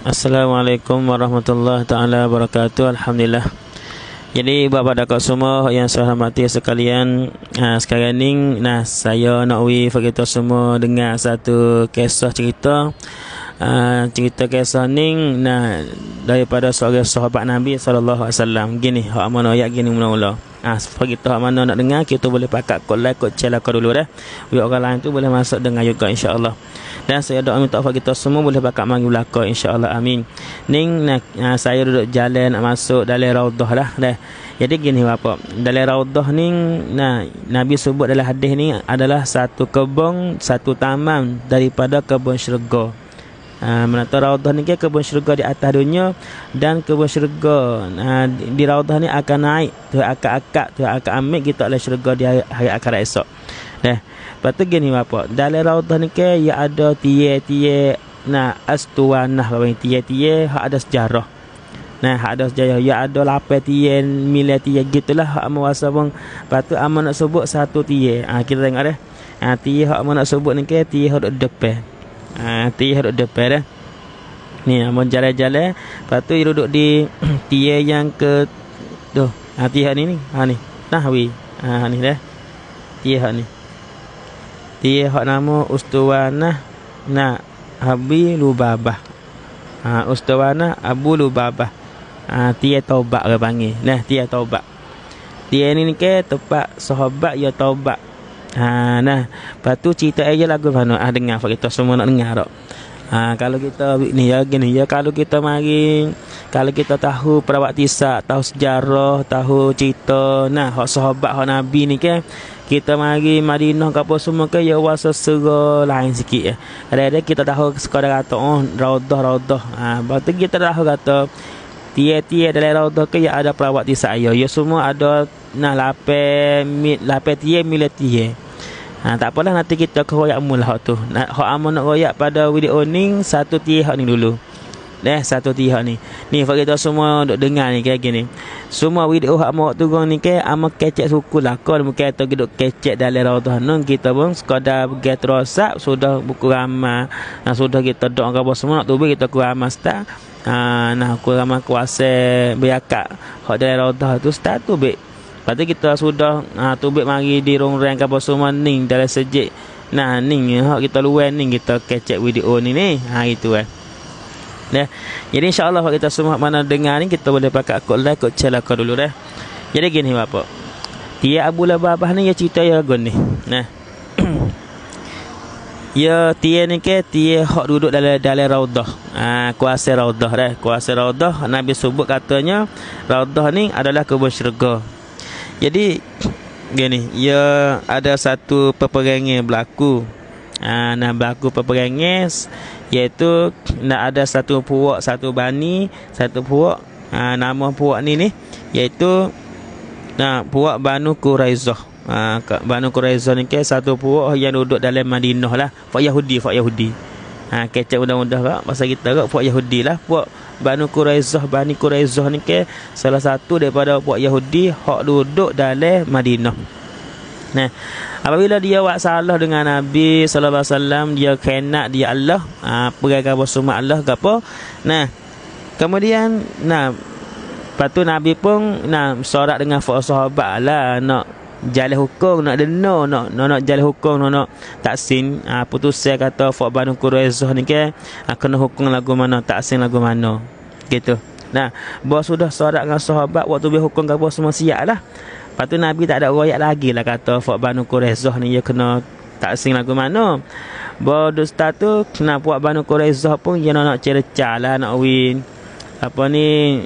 Assalamualaikum warahmatullahi taala wabarakatuh. Alhamdulillah. Jadi bapak dakak semua yang saya hormati sekalian, sekarang ni saya nak kita semua dengar satu kisah cerita. Cerita kisah ni daripada seorang sahabat Nabi sallallahu alaihi wasallam. Gini, hak mana ayat gini mula-mula. Supaya kita hak mana nak dengar, kita boleh pakat kod like, kod share kod dulu dah. Biar orang lain tu boleh masuk dengar juga insya-Allah. Dan saya doa minta kepada kita semua boleh pakat mari belaka insya-Allah, amin. Ning saya duduk jalan nak masuk dalam raudhah dah. Jadi gini bapak, dalam raudhah ni Nabi sebut dalam hadis ni adalah satu kebun, satu taman daripada kebun syurga. Menata raudhah ni kebun syurga di atas dunia, dan kebun syurga di raudhah ni akan naik tu akak-akak tu akan ambil kita oleh syurga di hari akhirat esok. Lepas tu gini bapak, dalam raudhah ni ya ada tie-tie astuanah bang, tie-tie hak ada sejarah. Hak ada sejarah, ya ada 8 tie, 9 tie gitulah hak mewasa bang. Lepas tu aman nak sebut satu tie. Kita tengok dah. Tie hak aman nak sebut ni tie hak duduk depan. Tie hak duduk depan dah. Ni aman jalan-jalan, lepas tu dia duduk di tie yang ke tu. Tie hak ni. Ni. Nahwi. Ni dah. Tie hak ni. Tie hak nama Ustuwanah Abi Lubabah. Ustuwanah Abu Lubabah. Tie taubat orang panggil. Tie taubat. Tie ni tempat sahabat ya taubat. Lepas tu cerita aja lagu mana. Dengar kita semua nak dengar tak? Kalau kita ni ya gini ya, kalau kita tahu perawatisak, tahu sejarah, tahu cerita hak sahabat hak Nabi ni kita mari Madinah ke apa semua ya wasa sera lain sikit ya. Kadang-kadang kita tahu sekadar kata raudhah. Lepas tu kita tahu kata tie-tie dalam raudhah ya ada perawatisak ya semua ada 8 tie milik tie. Tak apalah, nanti kita royak mula hak tu. Hak amun nak royak pada video ni satu tie hak ni dulu. Satu tie hak ni. Ni bagi kita semua duk dengar ni kayak gini. Semua video hak mau tu gong ni ama kecek suku lah. Kau mungkin kita duk kecek dalam raudhah nun kita pun sekadar pergi terosak sudah buku ramah. Sudah kita doa ke apa semua nak tubuh kita ku ramah start. Ku ramah kuasa berakak hak dalam raudhah tu start tu baik. Lepas tu kita sudah tubik mari di rong-reng ke apa semua ni dalam sejik. Ni hak kita luar ni kita kecek video ni. Gitu jadi insya-Allah kita semua mana dengar ni kita boleh pakai kod like, kod share kod dulu dah. Jadi gini bapak. Dia Abu Lubabah ni ya cerita ya gon ni. Ya tie ni tie hak duduk dalam raudhah. Kuasa raudhah dah. Kuasa raudhah Nabi sebut katanya raudhah ni adalah kebun syurga. Jadi gini, ya ada satu peperangan berlaku. Berlaku peperangan iaitu ada satu puak, satu bani, satu puak. Nama puak ni iaitu puak Banu Quraizah. Banu Quraizah ni satu puak yang duduk dalam Madinah lah. Puak Yahudi. Kecek mudah-mudah kak pasal kita kak puak Yahudi lah. Puak Bani Quraizah ni salah satu daripada puak Yahudi hak duduk dalam Madinah. Apabila dia buat salah dengan Nabi sallallahu alaihi wasallam, dia khianat dia Allah, pegang bersama Allah ke apa. Kemudian lepas tu Nabi pun sorak dengan sahabat lah nak jalan hukum, nak deno, nak jalan hukum, nak taksin. Putusan kata Fak Banu Quraizah ni kena hukum lagu mana, taksin lagu mana gitu. Bos sudah sorak dengan sahabat waktu dia hukum ke apa semua siap lah. Lepas tu Nabi tak ada royak lagi lah kata Fak Banu Quraizah ni dia kena taksin lagu mana. Dusta tu Fak Banu Quraizah pun dia nak cerca lah, nak win apa ni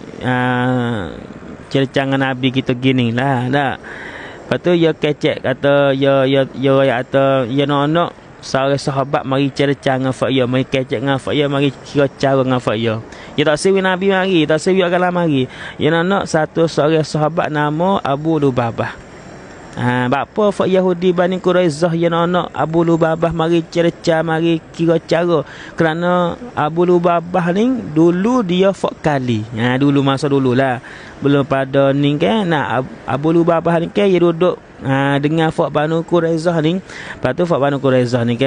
cerca dengan Nabi kita gini lah. Lepas tu dia kecek kata ya kata ya nak seorang sahabat mari cerca dengan Fak ya, mari kecek dengan Fak ya, mari kira cara dengan Fak ya. Ya tak sewi Nabi mari, tak sewi agama mari. Ya nak satu seorang sahabat nama Abu Lubabah. Bapa Fak Yahudi Bani Quraizah ya nak Abu Lubabah mari cerca, mari kira cara. Kerana Abu Lubabah ni dulu dia Fak kali. Dulu masa dululah. Belum pada ni Abu Lubabah ni dia duduk dengan Fak Banu Quraizah ni. Lepas tu Fak Banu Quraizah ni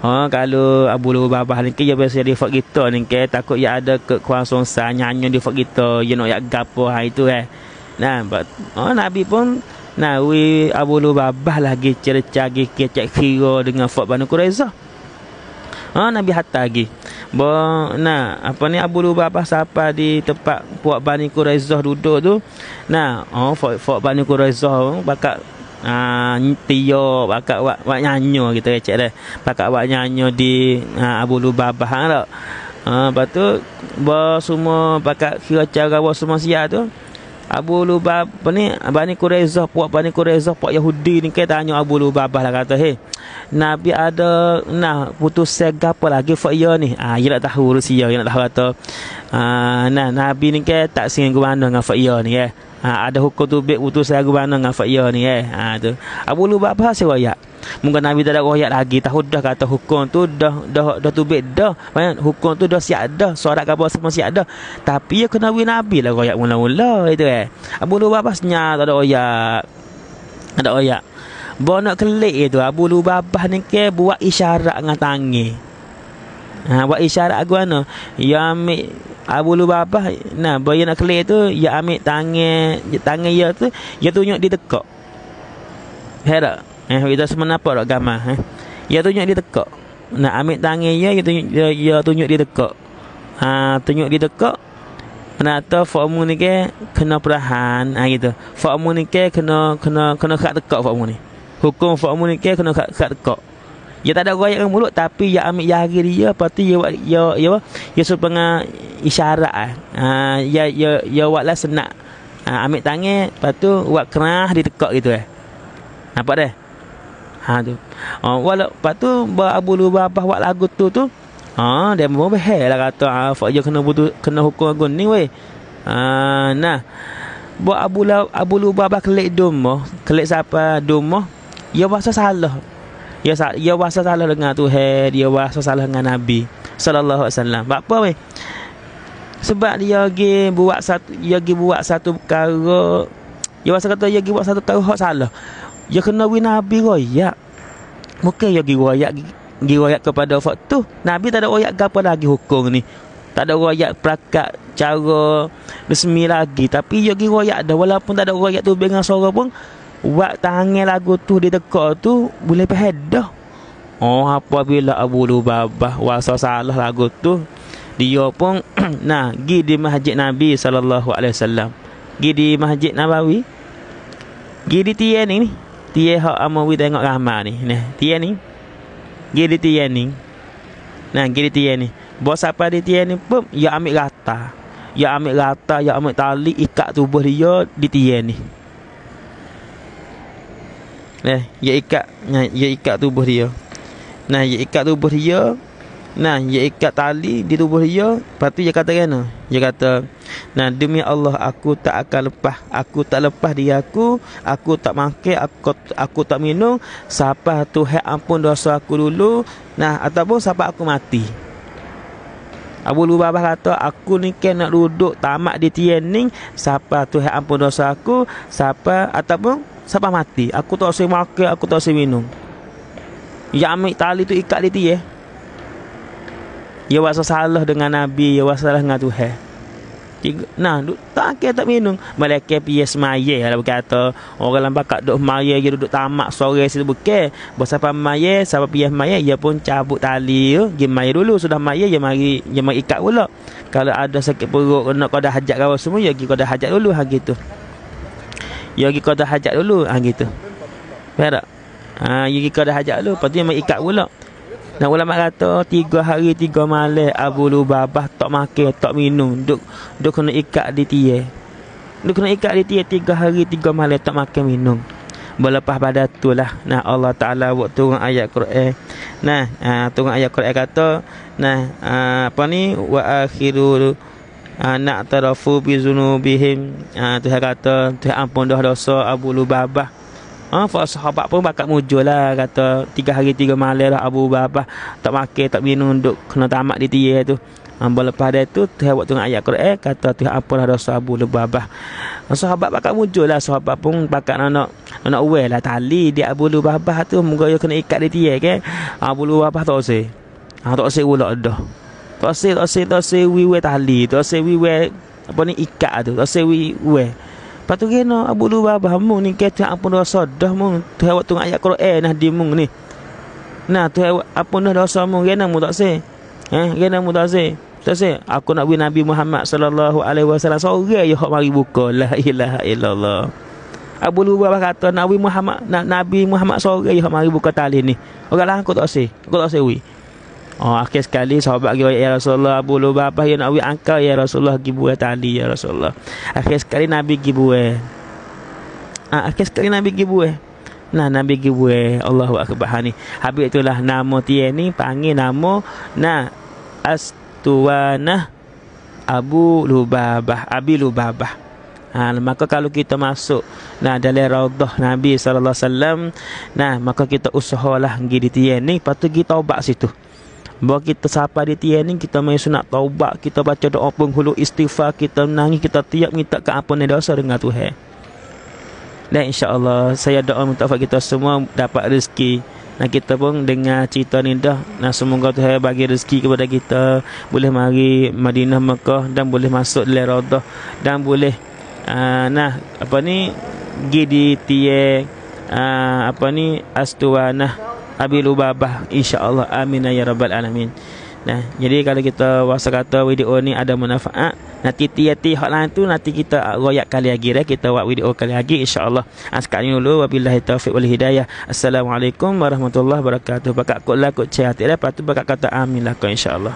Kalau Abu Lubabah ni dia biasa di fak kita ni takut ya ada kekuasaan nyanyi di fak kita, ya nak yak gapo itu Nah, Nabi pun Abu Lubabah lagi cerca lagi kecek kira dengan fak Bani Quraizah. Nabi hatta lagi. Abu Lubabah siapa di tempat puak Bani Quraizah duduk tu. Fak Bani Quraizah bakal tiyo bakal wak nyanyo kita cek dah. Bakal wak nyanyo di Abu Lubabah tak. Lepas tu semua bakal kira cara semua siap tu. Abu Lubabah ni Bani Quraizah, puak Bani Quraizah, puak Yahudi ni tanya Abu Lubabah lah kata, Nabi ada putus gapo lagi fak ya ni. Dia nak tahu rusia, dia nak tahu kata Nabi ni tak singin ke mana dengan fak ya ni ada hukum tu bek putus ke mana dengan fak ya ni tu. Abu Lubabah sewayak. Mungkin Nabi tak ada royak lagi, tahu dah kata hukum tu dah tubik dah. Hukum tu dah siap dah, sorak apa semua siap dah. Tapi ya kena Nabi lah royak mula-mula itu Abu Lubabah senyap tak ada royak. Ada royak. Nak kelik itu Abu Lubabah ni buat isyarat dengan tangan. Buat isyarat aku mana? Ya ambil Abu Lubabah bila nak kelik tu ya ambil tangan ya tu, ya tunjuk di tekak. Herak. Kita semua nampak tak gambar ya tunjuk di tekak. Ambil tangan ya tunjuk di tekak. Tunjuk di tekak. Menata formu ni kena perahan gitu. Formu ni kena kat tekak formu ni. Hukum formu ni kena kat tekak. Ya tak ada royak dengan mulut tapi ya ambil jari dia, lepas tu ya supaya isyarat ya buatlah senak. Ambil tangan, lepas tu buat kerah di tekak gitu nampak dah. Tu. Lepas tu Abu Lubabah buat lagu tu dia mau behel lah kata fak je kena hukum agun ni weh. Buat Abu Lubabah kelik domo, kelik siapa domo, dia bahasa salah. Dia bahasa salah dengan Tuhan, dia bahasa salah dengan Nabi sallallahu alaihi wasallam. Apa weh? Sebab dia pergi buat satu perkara, dia bahasa kata dia pergi buat satu perkara hak salah. Dia kena Nabi royak. Mungkin dia pergi royak kepada waktu Nabi tak ada royak apa lagi hukum ni. Tak ada royak perakat cara resmi lagi, tapi dia pergi royak dah walaupun tak ada royak tu dengan suara pun. Buat tangan lagu tu di tekak tu boleh faham dah. Apabila Abu Lubabah wasa salah lagu tu, dia pun pergi di masjid Nabi sallallahu alaihi wasallam. Pergi di Masjid Nabawi. Pergi di tiang ni. Tiang hak Amawi tengok ramai ni. Tiang ni. Pergi di tiang ni. Pergi di tiang ni. Bos apa di tiang ni pun dia ambil rata. Dia ambil tali ikat tubuh dia di tiang ni. Dia ikat tubuh dia. Dia ikat tubuh dia. Dia ikat tali di tubuh dia. Lepas tu dia kata kena. Dia kata, demi Allah aku tak akan lepas. Aku tak lepas dia aku. Aku tak makan, aku tak minum. Siapa Tuhan ampun dosa aku dulu. Ataupun siapa aku mati. Abu Lubabah kata, aku ni nak duduk tamat di tiang ni. Siapa Tuhan ampun dosa aku. Ataupun siapa mati, aku tak usah makan, aku tak usah minum. Dia ambil tali tu ikat di tiang. Dia buat salah dengan Nabi, dia buat salah dengan Tuhan. Tak minum. Malaikat pergi semaya lah berkata, orang lambat kat duduk semaya, dia duduk tamak sore situ bukan. Siapa semaya, siapa pergi semaya, dia pun cabut tali tu, dia maya dulu. Sudah maya, dia mari ikat pula. Kalau ada sakit perut, nak kau dah hajat kau semua, dia pergi kau dah hajat dulu gitu. Ya pergi kau dah hajat dulu gitu. Faham tak? Ya pergi kau dah hajat dulu, lepas tu dia mai ikat pula. Ulama kata 3 hari 3 malam Abu Lubabah tak makan, tak minum, duk kena ikat di tiang. Duk kena ikat di tiang 3 hari 3 malam tak makan minum. Berlepas pada itulah Allah Taala buat turun ayat Quran. Turun ayat Quran kata wa akhiru na'tarafu bi zunubihim. Tuhan kata Tuhan ampun dah dosa Abu Lubabah. Sahabat pun bakat mujur lah kata 3 hari 3 malam lah Abu Lubabah tak makan tak minum duk kena tamat di tiang tu. Lepas dia tu Tuhan buat tengok ayat Quran kata Tuhan apalah dosa Abu Lubabah. Sahabat pakak muncul lah, sahabat pun pakak nak wear lah tali dia Abu Lubabah tu, moga dia kena ikat dia kan. Abu Lubabah tak usah. Tak usah pula dah. Tak usah wear tali, tak usah wear apa ni ikat tu, tak usah wear. Lepas tu kena Abu Lubabah mung ni kata apa dosa dah mung Tuhan buat tengok ayat Quran nah di mung ni. Nah Tuhan apa dah dosa mung kena mu tak usah. Kena mu tak usah. Aku nak beri Nabi Muhammad sallallahu alaihi wasallam seorang yang hak mari buka la ilaha illallah. Abu Lubabah kata Nabi Muhammad seorang yang hak mari buka tali ni. Orang lain aku tak usah. Aku tak usah wi. Akhir sekali sahabat kata ya Rasulullah, Abu Lubabah yang nak wi angkat ya Rasulullah pergi buat tali ya Rasulullah. Akhir sekali Nabi pergi buat. Akhir sekali Nabi pergi buat. Nah Nabi pergi buat. Allahu akbar ni. Habis itulah nama dia ni panggil nama Astuwanah Abu Lubabah, Abi Lubabah. Maka kalau kita masuk dalam raudhah Nabi sallallahu alaihi wasallam, maka kita usahalah pergi di tiang ni, lepas tu kita taubat situ. Bahawa kita sampai di tiang ni, kita main sunat taubat, kita baca doa penghulu istighfar, kita menangis, kita tiap minta keampunan dosa dengan Tuhan. Dan insya-Allah saya doa minta kita semua dapat rezeki. Kita pun dengar cerita ni dah. Semoga Tuhan bagi rezeki kepada kita, boleh mari Madinah Mekah dan boleh masuk dalam raudhah dan boleh pergi di tiang Astuwanah Abi Lubabah insya-Allah. Amin ya rabbal alamin. Jadi kalau kita rasa kata video ni ada manfaat, nanti tiap-tiap hak lain tu nanti kita royak kali lagi kita buat video kali lagi insya-Allah. Sekarang dulu wabillahi taufiq wal hidayah. Assalamualaikum warahmatullahi wabarakatuh. Bakak kok lah kok chat lepas tu bakak kata amin lah kau insya-Allah.